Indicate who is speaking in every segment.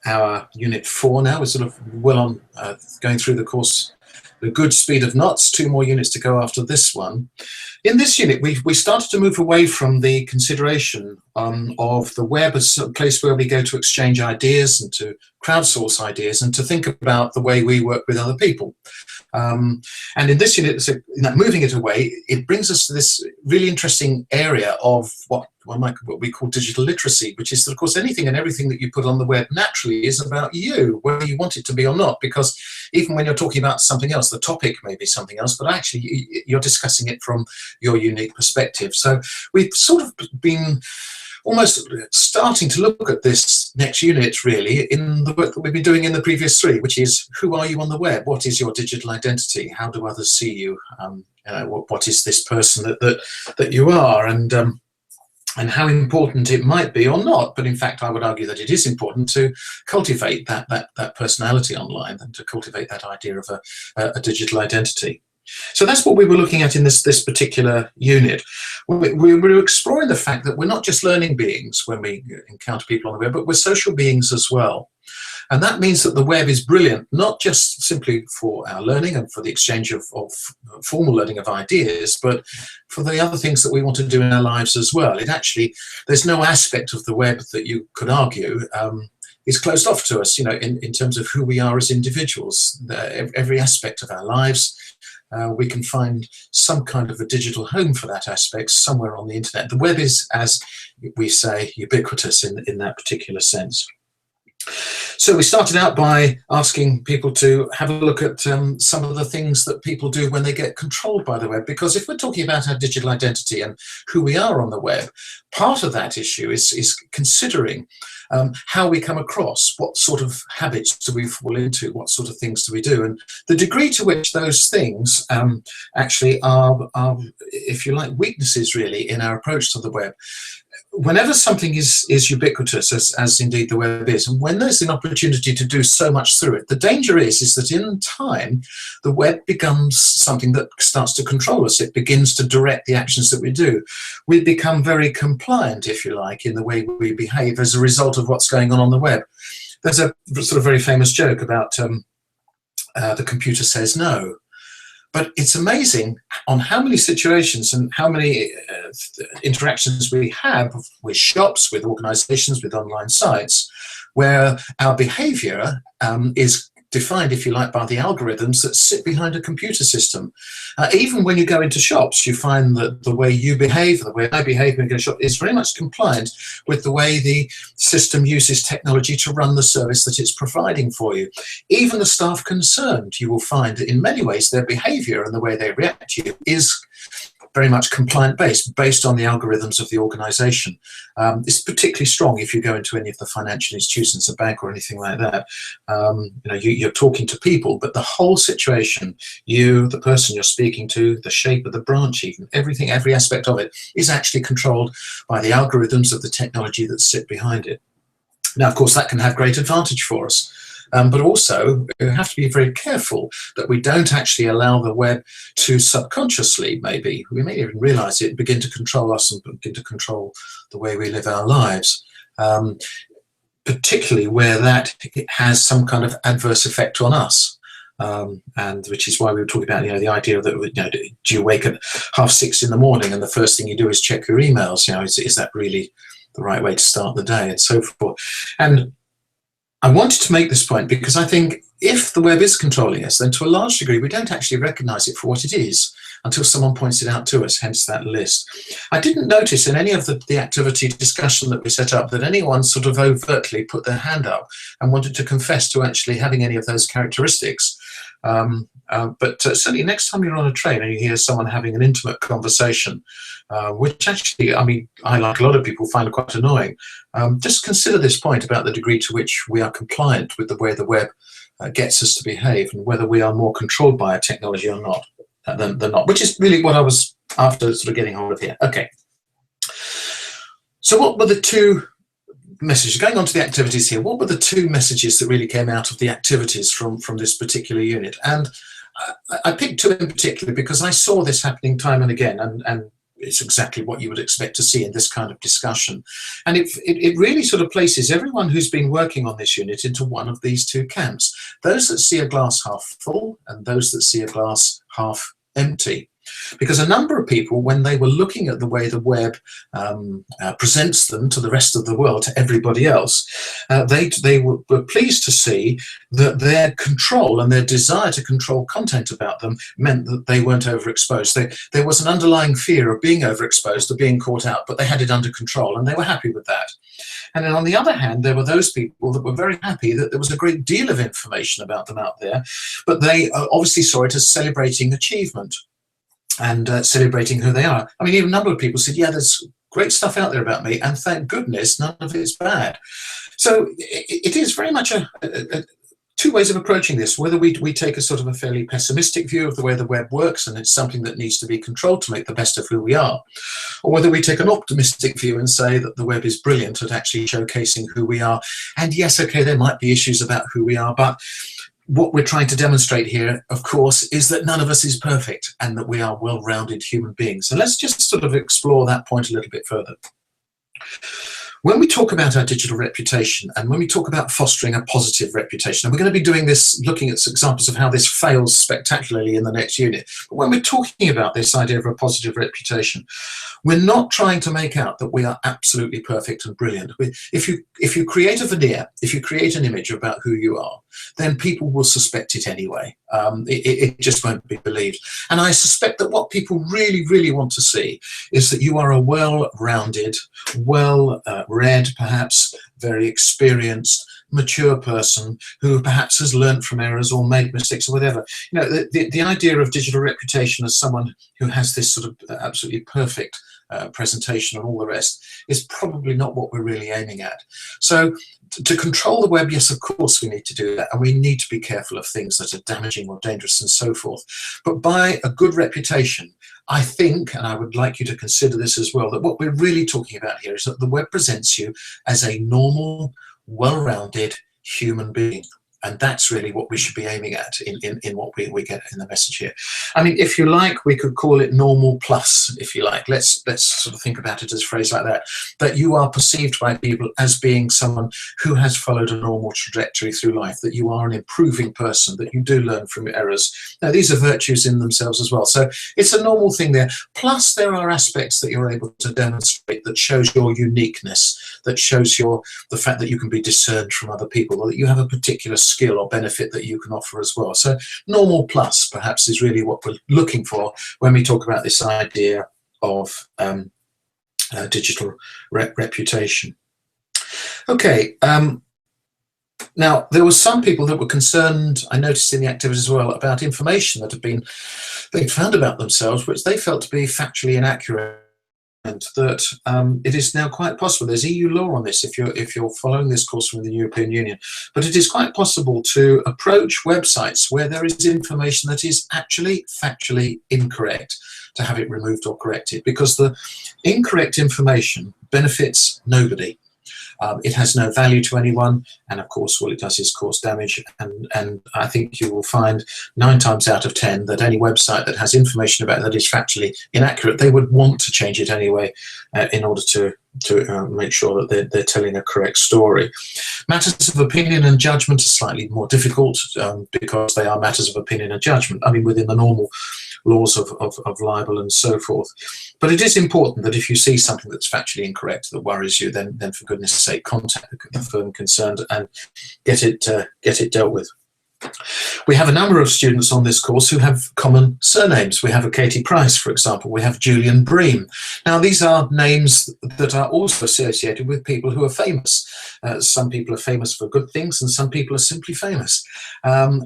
Speaker 1: our Unit 4 now. We're sort of well on going through the course, the good speed of knots. 2 more units to go after this one. In this unit, we started to move away from the consideration of the web as a place where we go to exchange ideas and to crowdsource ideas and to think about the way we work with other people. And in this unit, so, moving it away, it brings us to this really interesting area of what we call digital literacy, which is that, of course, anything and everything that you put on the web naturally is about you, whether you want it to be or not, because even when you're talking about something else, the topic may be something else, but actually you're discussing it from your unique perspective. So we've sort of been almost starting to look at this next unit really in the work that we've been doing in the previous 3, which is, who are you on the web? What is your digital identity? How do others see you? What is this person that you are? And how important it might be or not, but in fact I would argue that it is important to cultivate that personality online and to cultivate that idea of a digital identity. So that's what we were looking at in this particular unit. We were exploring the fact that we're not just learning beings when we encounter people on the web, but we're social beings as well. And that means that the web is brilliant, not just simply for our learning and for the exchange of formal learning of ideas, but for the other things that we want to do in our lives as well. It actually, there's no aspect of the web that you could argue is closed off to us, in terms of who we are as individuals. Every aspect of our lives, we can find some kind of a digital home for that aspect somewhere on the internet. The web is, as we say, ubiquitous in that particular sense. So we started out by asking people to have a look at some of the things that people do when they get controlled by the web, because if we're talking about our digital identity and who we are on the web, part of that issue is considering how we come across, what sort of habits do we fall into, what sort of things do we do, and the degree to which those things actually are, if you like, weaknesses really in our approach to the web. Whenever something is ubiquitous, as indeed the web is, and when there's an opportunity to do so much through it, the danger is that in time, the web becomes something that starts to control us. It begins to direct the actions that we do. We become very compliant, if you like, in the way we behave as a result of what's going on the web. There's a sort of very famous joke about the computer says no. But it's amazing on how many situations and how many interactions we have with shops, with organizations, with online sites, where our behavior is defined, if you like, by the algorithms that sit behind a computer system. Even when you go into shops, you find that the way you behave, the way I behave when I go to shop, is very much compliant with the way the system uses technology to run the service that it's providing for you. Even the staff concerned, you will find that in many ways their behavior and the way they react to you is very much compliant based on the algorithms of the organization. It's particularly strong if you go into any of the financial institutions, a bank or anything like that. You're talking to people, but the whole situation, you, the person you're speaking to, the shape of the branch, even everything, every aspect of it is actually controlled by the algorithms of the technology that sit behind it. Now, of course, that can have great advantage for us. But also, we have to be very careful that we don't actually allow the web to subconsciously, maybe, we may even realize it, begin to control us and begin to control the way we live our lives, particularly where that has some kind of adverse effect on us. And which is why we were talking about, the idea that, do you wake at 6:30 in the morning and the first thing you do is check your emails? Is that really the right way to start the day, and so forth? And I wanted to make this point because I think if the web is controlling us, then to a large degree we don't actually recognize it for what it is until someone points it out to us, hence that list. I didn't notice in any of the activity discussion that we set up that anyone sort of overtly put their hand up and wanted to confess to actually having any of those characteristics. But certainly next time you're on a train and you hear someone having an intimate conversation, which actually, I, like a lot of people, find quite annoying, just consider this point about the degree to which we are compliant with the way the web gets us to behave and whether we are more controlled by a technology or not than not, which is really what I was after sort of getting hold of here. Okay. So what were the 2 messages? Going on to the activities here, what were the 2 messages that really came out of the activities from this particular unit? And I picked 2 in particular because I saw this happening time and again, and it's exactly what you would expect to see in this kind of discussion. And it really sort of places everyone who's been working on this unit into one of these two camps: those that see a glass half full and those that see a glass half empty. Because a number of people, when they were looking at the way the web presents them to the rest of the world, to everybody else, they were pleased to see that their control and their desire to control content about them meant that they weren't overexposed. There was an underlying fear of being overexposed, of being caught out, but they had it under control, and they were happy with that. And then on the other hand, there were those people that were very happy that there was a great deal of information about them out there, but they obviously saw it as celebrating achievement and celebrating who they are. I mean, even a number of people said, yeah, there's great stuff out there about me, and thank goodness none of it's bad. So it is very much two ways of approaching this: whether we take a sort of a fairly pessimistic view of the way the web works and it's something that needs to be controlled to make the best of who we are, or whether we take an optimistic view and say that the web is brilliant at actually showcasing who we are. And yes, okay, there might be issues about who we are, but what we're trying to demonstrate here, of course, is that none of us is perfect and that we are well-rounded human beings. So let's just sort of explore that point a little bit further. When we talk about our digital reputation and when we talk about fostering a positive reputation, and we're going to be doing this, looking at examples of how this fails spectacularly in the next unit, but when we're talking about this idea of a positive reputation, we're not trying to make out that we are absolutely perfect and brilliant. If you create a veneer, if you create an image about who you are, then people will suspect it anyway. It just won't be believed. And I suspect that what people really, really want to see is that you are a well-rounded, well-read, perhaps very experienced, mature person who perhaps has learned from errors or made mistakes or whatever. You know, the idea of digital reputation as someone who has this sort of absolutely perfect presentation and all the rest is probably not what we're really aiming at. So to control the web, yes, of course we need to do that, and we need to be careful of things that are damaging or dangerous and so forth. But by a good reputation, I think, and I would like you to consider this as well, that what we're really talking about here is that the web presents you as a normal, well-rounded human being. And that's really what we should be aiming at in what we get in the message here. I mean, if you like, we could call it normal plus, if you like. Let's sort of think about it as a phrase like that, that you are perceived by people as being someone who has followed a normal trajectory through life, that you are an improving person, that you do learn from your errors. Now, these are virtues in themselves as well. So it's a normal thing there. Plus, there are aspects that you're able to demonstrate that shows your uniqueness, that shows the fact that you can be discerned from other people, or that you have a particular skill or benefit that you can offer as well. So normal plus perhaps is really what we're looking for when we talk about this idea of digital reputation. Okay, now there were some people that were concerned, I noticed in the activities as well, about information that they'd found about themselves which they felt to be factually inaccurate. That it is now quite possible, there's EU law on this if you're following this course from the European Union, but it is quite possible to approach websites where there is information that is actually factually incorrect, to have it removed or corrected, because the incorrect information benefits nobody. It has no value to anyone, and of course all it does is cause damage, and I think you will find 9 times out of 10 that any website that has information about it that is factually inaccurate, they would want to change it anyway in order to make sure that they're telling a correct story. Matters of opinion and judgment are slightly more difficult because they are matters of opinion and judgment, I mean within the normal laws of libel and so forth. But it is important that if you see something that's factually incorrect that worries you, then for goodness sake contact the firm concerned and get it dealt with. We have a number of students on this course who have common surnames. We have a Katie Price, for example. We have Julian Bream. Now, these are names that are also associated with people who are famous. Some people are famous for good things, and some people are simply famous. That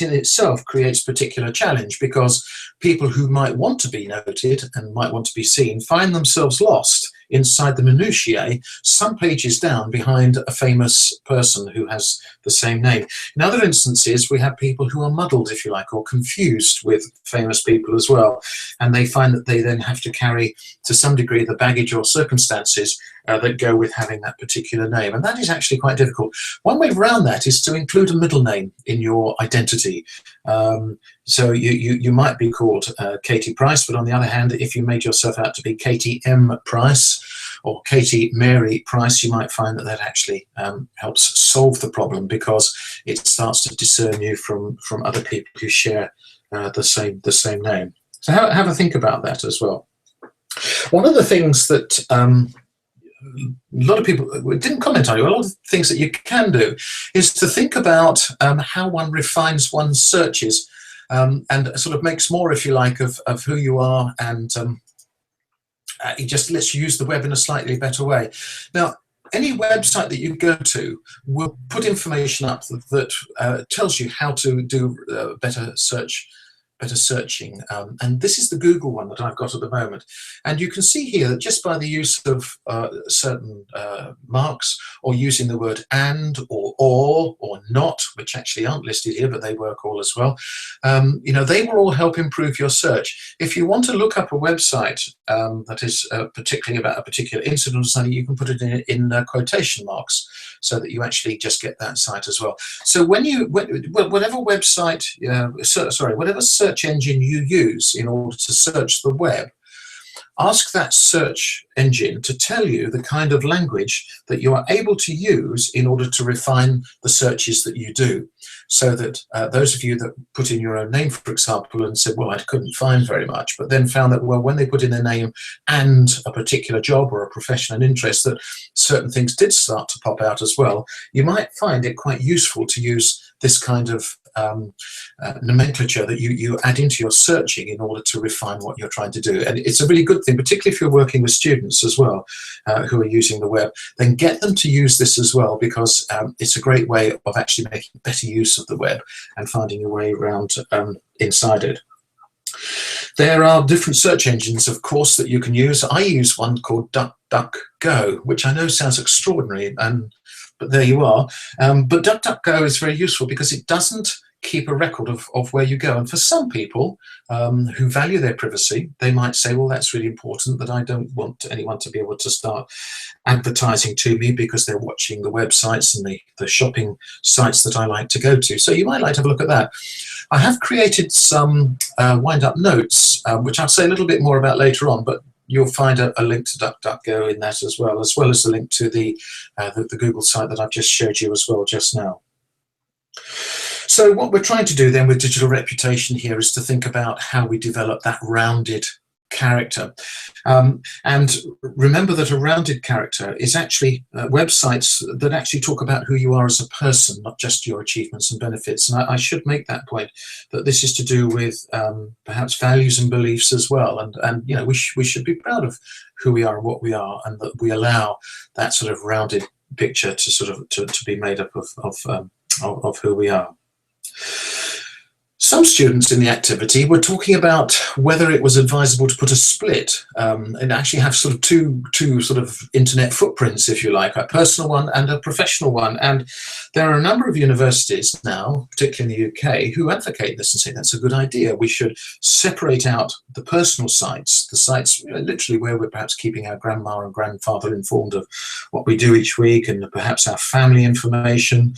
Speaker 1: in itself creates particular challenge, because people who might want to be noted and might want to be seen find themselves lost inside the minutiae, some pages down behind a famous person who has the same name. In other instances, we have people who are muddled, if you like, or confused with famous people as well, and they find that they then have to carry, to some degree, the baggage or circumstances that go with having that particular name, and that is actually quite difficult. One way around that is to include a middle name in your identity. So you might be called Katie Price, but on the other hand, if you made yourself out to be Katie M. Price or Katie Mary Price, you might find that that actually helps solve the problem, because it starts to discern you from other people who share the same name. So have a think about that as well. One of the things that a lot of people didn't comment on, a lot of things that you can do is to think about how one refines one's searches, and sort of makes more, if you like, of who you are, and it just lets you use the web in a slightly better way. Now, any website that you go to will put information up that tells you how to do better searching, and this is the Google one that I've got at the moment. And you can see here that just by the use of certain marks, or using the word and or not, which actually aren't listed here but they work all as well, you know, they will all help improve your search. If you want to look up a website that is particularly about a particular incident or something, you can put it in quotation marks, so that you actually just get that site as well. So whatever website, whatever search engine you use in order to search the web, ask that search engine to tell you the kind of language that you are able to use in order to refine the searches that you do. So that those of you that put in your own name, for example, and said, well, I couldn't find very much, but then found that, well, when they put in their name and a particular job or a profession and interest, that certain things did start to pop out as well, you might find it quite useful to use this kind of nomenclature that you add into your searching in order to refine what you're trying to do. And it's a really good thing, particularly if you're working with students as well who are using the web. Then get them to use this as well, because it's a great way of actually making better use of the web and finding your way around inside it. There are different search engines, of course, that you can use. I use one called DuckDuckGo, which I know sounds extraordinary, but there you are. But DuckDuckGo is very useful because it doesn't keep a record of where you go. And for some people who value their privacy, they might say, well, that's really important, that I don't want anyone to be able to start advertising to me because they're watching the websites and the shopping sites that I like to go to. So you might like to have a look at that. I have created some wind-up notes, which I'll say a little bit more about later on, but you'll find a link to DuckDuckGo in that as well as the link to the Google site that I've just showed you as well just now. So what we're trying to do then with digital reputation here is to think about how we develop that rounded character. And remember that a rounded character is actually websites that actually talk about who you are as a person, not just your achievements and benefits. And I should make that point, that this is to do with perhaps values and beliefs as well. And you know, we should be proud of who we are and what we are, and that we allow that sort of rounded picture to sort of to be made up of who we are. Some students in the activity were talking about whether it was advisable to put a split and actually have sort of two sort of internet footprints, if you like, a personal one and a professional one. And there are a number of universities now, particularly in the UK, who advocate this and say that's a good idea. We should separate out the personal sites, the sites literally where we're perhaps keeping our grandma and grandfather informed of what we do each week, and perhaps our family information,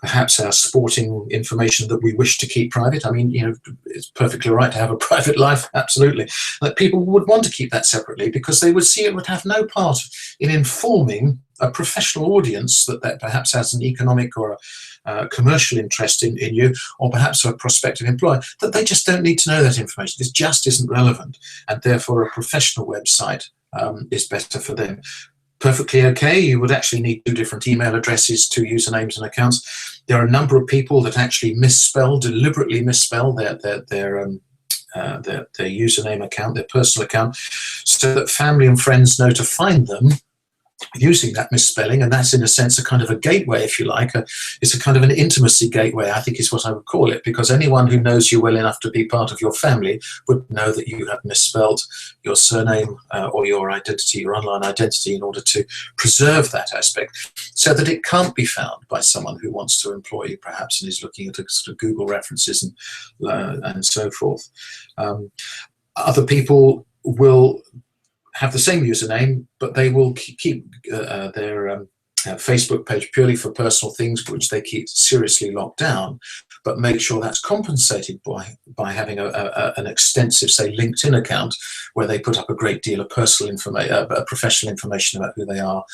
Speaker 1: perhaps our sporting information that we wish to keep private. I mean, you know, it's perfectly right to have a private life, absolutely. But people would want to keep that separately because they would see it would have no part in informing a professional audience that perhaps has an economic or a commercial interest in you, or perhaps a prospective employer, that they just don't need to know that information. It just isn't relevant, and therefore a professional website is better for them. Perfectly okay. You would actually need 2 different email addresses, 2 usernames and accounts. There are a number of people that actually deliberately misspell their username account, their personal account, so that family and friends know to find them using that misspelling. And that's in a sense a kind of a gateway, if you like. It's a kind of an intimacy gateway, I think is what I would call it, because anyone who knows you well enough to be part of your family would know that you have misspelled your surname or your identity, your online identity, in order to preserve that aspect so that it can't be found by someone who wants to employ you perhaps and is looking at sort of Google references and so forth. Other people will have the same username, but they will keep their Facebook page purely for personal things, which they keep seriously locked down, but make sure that's compensated by having an extensive, say, LinkedIn account where they put up a great deal of personal information, professional information about who they are,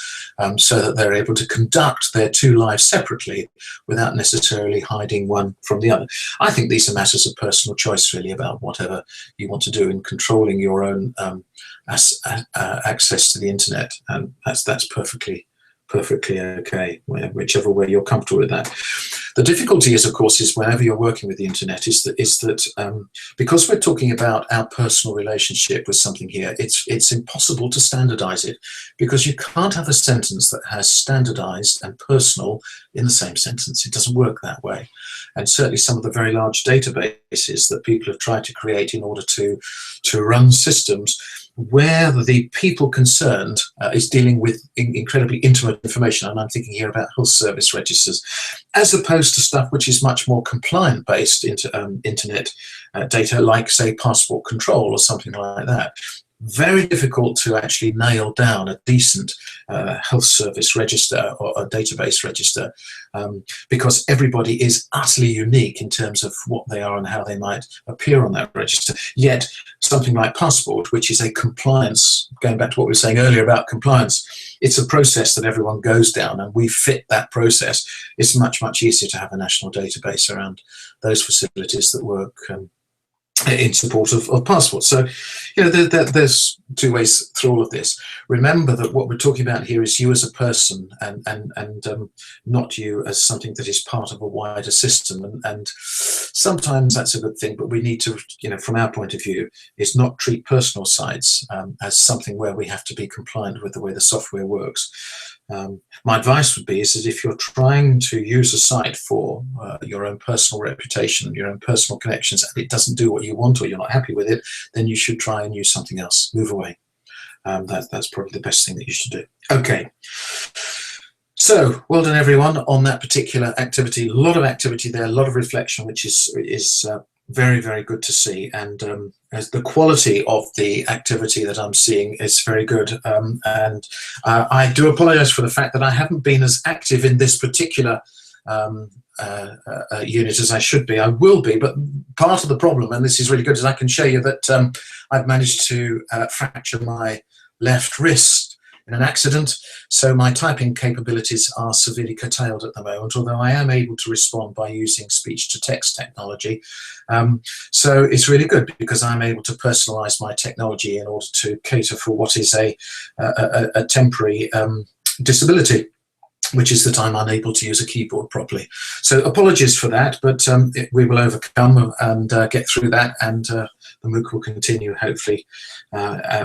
Speaker 1: so that they're able to conduct their two lives separately without necessarily hiding one from the other. I think these are matters of personal choice, really, about whatever you want to do in controlling your own access to the internet, and that's perfectly okay, whichever way you're comfortable with that. The difficulty is, of course, is whenever you're working with the internet, is that because we're talking about our personal relationship with something here, it's impossible to standardize it, because you can't have a sentence that has standardized and personal in the same sentence. It doesn't work that way. And certainly some of the very large databases that people have tried to create in order to run systems where the people concerned is dealing with incredibly intimate information, and I'm thinking here about health service registers, as opposed to stuff which is much more compliant-based internet data, like, say, passport control or something like that. Very difficult to actually nail down a decent health service register or a database register, because everybody is utterly unique in terms of what they are and how they might appear on that register. Yet something like passport, which is a compliance, going back to what we were saying earlier about compliance, it's a process that everyone goes down, and we fit that process. It's much, much easier to have a national database around those facilities that work in support of passports. So, there's two ways through all of this. Remember that what we're talking about here is you as a person, and not you as something that is part of a wider system. And sometimes that's a good thing, but we need to, from our point of view, is not treat personal sites as something where we have to be compliant with the way the software works. My advice would be is that if you're trying to use a site for your own personal reputation, your own personal connections, and it doesn't do what you want, or you're not happy with it, then you should try and use something else. Move away. That's probably the best thing that you should do. Okay. So, well done everyone on that particular activity. A lot of activity there, a lot of reflection, which is very, very good to see. And as the quality of the activity that I'm seeing is very good. And I do apologize for the fact that I haven't been as active in this particular unit as I should be. I will be, but part of the problem, and this is really good, is I can show you that I've managed to fracture my left wrist in an accident, so my typing capabilities are severely curtailed at the moment, although I am able to respond by using speech-to-text technology. So it's really good, because I'm able to personalize my technology in order to cater for what is a temporary disability, which is that I'm unable to use a keyboard properly. So apologies for that, but we will overcome and get through that, and the MOOC will continue, hopefully,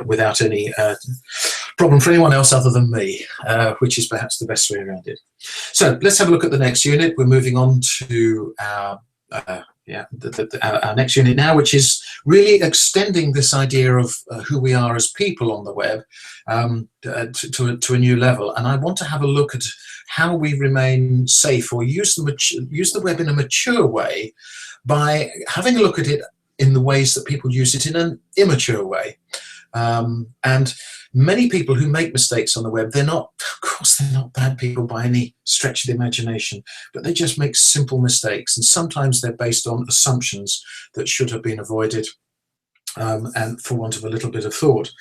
Speaker 1: without any problem for anyone else other than me, which is perhaps the best way around it. So let's have a look at the next unit. We're moving on to our next unit now, which is really extending this idea of who we are as people on the web to a new level. And I want to have a look at how we remain safe, or use the web in a mature way, by having a look at it in the ways that people use it in an immature way. And many people who make mistakes on the web, of course they're not bad people by any stretch of the imagination, but they just make simple mistakes, and sometimes they're based on assumptions that should have been avoided, and for want of a little bit of thought.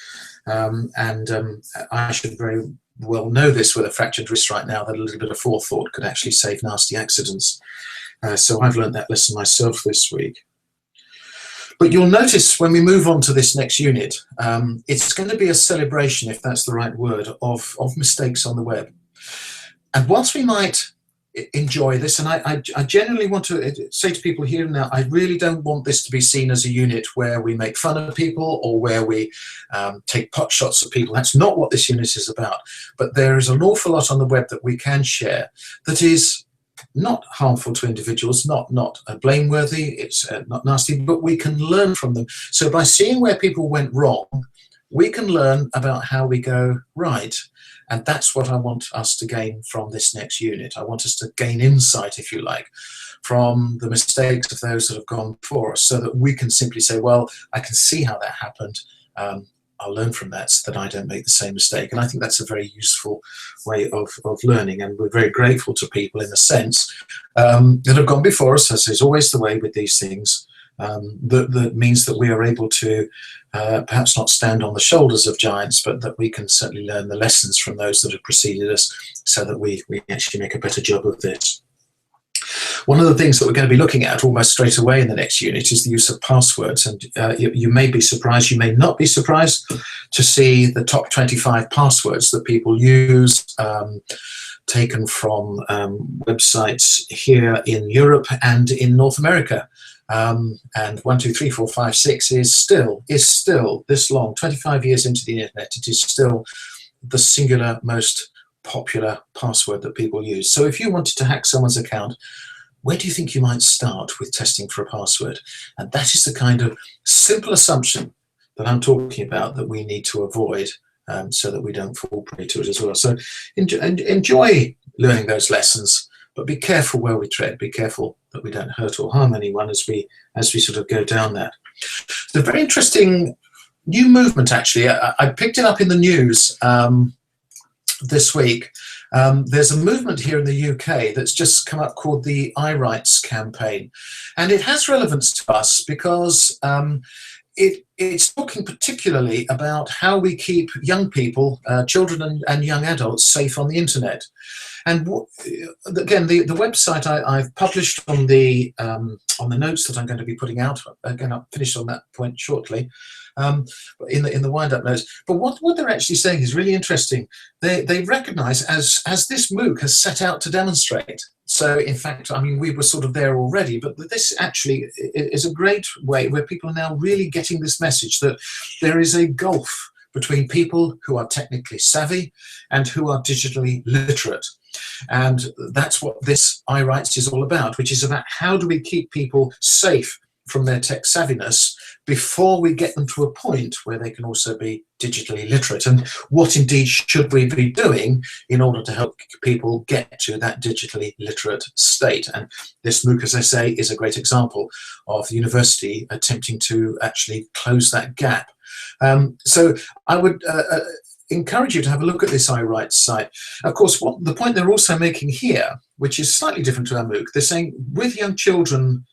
Speaker 1: I should very well know this with a fractured wrist right now, that a little bit of forethought could actually save nasty accidents. So I've learned that lesson myself this week. But you'll notice when we move on to this next unit, it's going to be a celebration, if that's the right word, of mistakes on the web. And whilst we might enjoy this, and I genuinely want to say to people here now, I really don't want this to be seen as a unit where we make fun of people, or where we take pot shots at people. That's not what this unit is about. But there is an awful lot on the web that we can share that is not harmful to individuals, not blameworthy, it's not nasty, but we can learn from them. So by seeing where people went wrong, we can learn about how we go right. And that's what I want us to gain from this next unit. I want us to gain insight, if you like, from the mistakes of those that have gone before us, so that we can simply say, well, I can see how that happened. I'll learn from that so that I don't make the same mistake. And I think that's a very useful way of learning. And we're very grateful to people, in a sense, that have gone before us, as is always the way with these things. That means that we are able to perhaps not stand on the shoulders of giants, but that we can certainly learn the lessons from those that have preceded us, so that we actually make a better job of this. One of the things that we're going to be looking at almost straight away in the next unit is the use of passwords. And you may be surprised, you may not be surprised to see the top 25 passwords that people use, taken from websites here in Europe and in North America. And 1, 2, 3, 4, 5, 6 is still this long, 25 years into the internet, it is still the singular most popular password that people use. So if you wanted to hack someone's account, where do you think you might start with testing for a password? And that is the kind of simple assumption that I'm talking about that we need to avoid, so that we don't fall prey to it as well. So enjoy learning those lessons, but be careful where we tread. Be careful that we don't hurt or harm anyone as we sort of go down that. It's a very interesting new movement, actually. I picked it up in the news this week. There's a movement here in the UK that's just come up called the I Rights campaign, and it has relevance to us because it's talking particularly about how we keep young people, children and young adults, safe on the internet. And again, the website I've published on the notes that I'm going to be putting out. Again, I'll finish on that point shortly, in the wind-up notes. But what they're actually saying is really interesting. They recognise, as this MOOC has set out to demonstrate. So in fact, I mean, we were sort of there already, but this actually is a great way where people are now really getting this message that there is a gulf between people who are technically savvy and who are digitally literate. And that's what this iRights is all about, which is about how do we keep people safe from their tech savviness before we get them to a point where they can also be digitally literate, and what indeed should we be doing in order to help people get to that digitally literate state. And this MOOC, as I say, is a great example of the university attempting to actually close that gap. So I would encourage you to have a look at this iRights site. Of course, the point they're also making here, which is slightly different to our MOOC, they're saying with young children,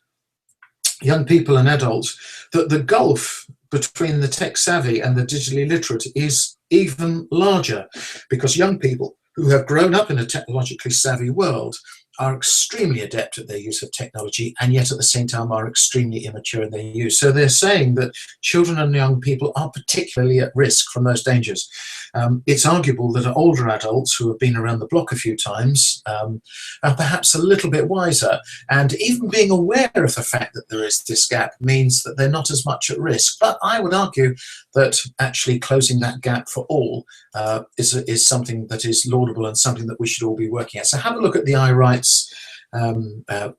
Speaker 1: young people and adults, that the gulf between the tech savvy and the digitally literate is even larger, because young people who have grown up in a technologically savvy world are extremely adept at their use of technology, and yet at the same time are extremely immature in their use. So they're saying that children and young people are particularly at risk from those dangers. It's arguable that older adults who have been around the block a few times are perhaps a little bit wiser, and even being aware of the fact that there is this gap means that they're not as much at risk. But I would argue that actually closing that gap for all is something that is laudable and something that we should all be working at. So have a look at the iRights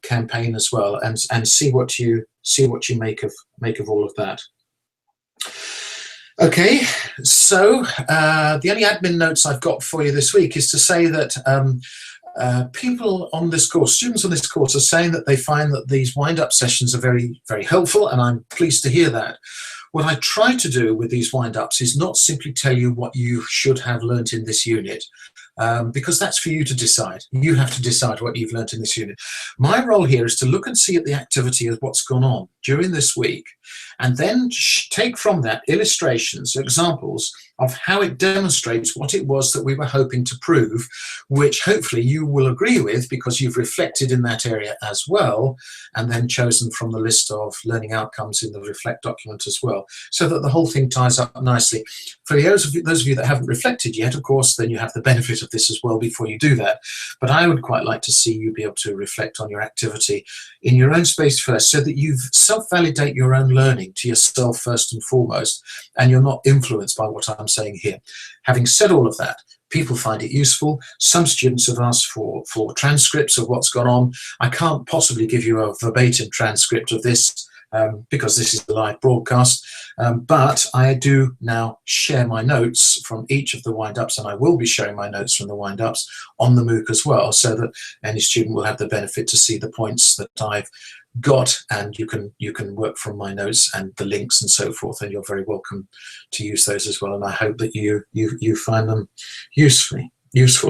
Speaker 1: campaign as well, and see what you make of all of that. Okay, so the only admin notes I've got for you this week is to say that people on this course, students on this course, are saying that they find that these wind-up sessions are very, very helpful, and I'm pleased to hear that. What I try to do with these wind-ups is not simply tell you what you should have learnt in this unit, because that's for you to decide. You have to decide what you've learnt in this unit. My role here is to look and see at the activity of what's gone on during this week, and then take from that illustrations, examples of how it demonstrates what it was that we were hoping to prove, which hopefully you will agree with because you've reflected in that area as well, and then chosen from the list of learning outcomes in the Reflect document as well, so that the whole thing ties up nicely. For those of you that haven't reflected yet, of course, then you have the benefit of this as well before you do that. But I would quite like to see you be able to reflect on your activity in your own space first, so that you self-validate your own learning to yourself first and foremost, and you're not influenced by what I'm saying here. Having said all of that, people find it useful. Some students have asked for transcripts of what's gone on. I can't possibly give you a verbatim transcript of this because this is the live broadcast, but I do now share my notes from each of the wind-ups, and I will be sharing my notes from the wind-ups on the MOOC as well, so that any student will have the benefit to see the points that I've got, and you can work from my notes and the links and so forth, and you're very welcome to use those as well. And I hope that you find them useful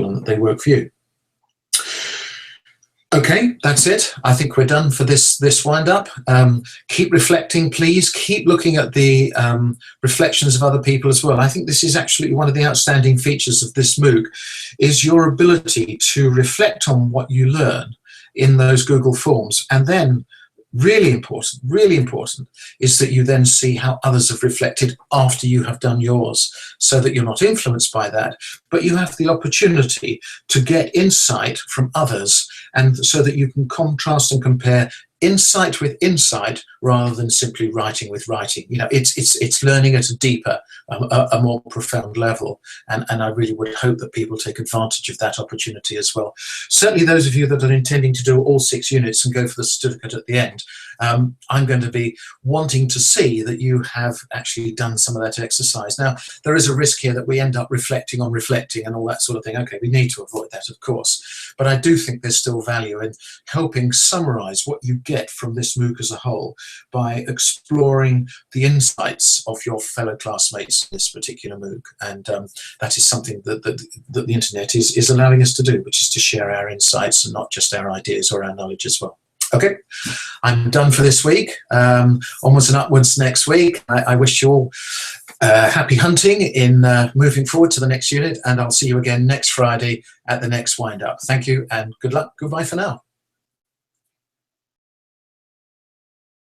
Speaker 1: and that they work for you. Okay, that's it. I think we're done for this wind up. Keep reflecting, please. Keep looking at the reflections of other people as well. I think this is actually one of the outstanding features of this MOOC, is your ability to reflect on what you learn in those Google Forms, and then really important is that you then see how others have reflected after you have done yours, so that you're not influenced by that, but you have the opportunity to get insight from others, and so that you can contrast and compare insight with insight rather than simply writing with writing. You know, it's learning at a deeper, a more profound level, and I really would hope that people take advantage of that opportunity as well. Certainly those of you that are intending to do all 6 units and go for the certificate at the end, I'm going to be wanting to see that you have actually done some of that exercise. Now, there is a risk here that we end up reflecting on reflecting and all that sort of thing. Okay, we need to avoid that, of course, but I do think there's still value in helping summarize what you get from this MOOC as a whole by exploring the insights of your fellow classmates in this particular MOOC. And that is something that the internet is allowing us to do, which is to share our insights and not just our ideas or our knowledge as well. Okay, I'm done for this week. Onwards and upwards next week. I wish you all happy hunting in moving forward to the next unit, and I'll see you again next Friday at the next wind up. Thank you and good luck. Goodbye for now.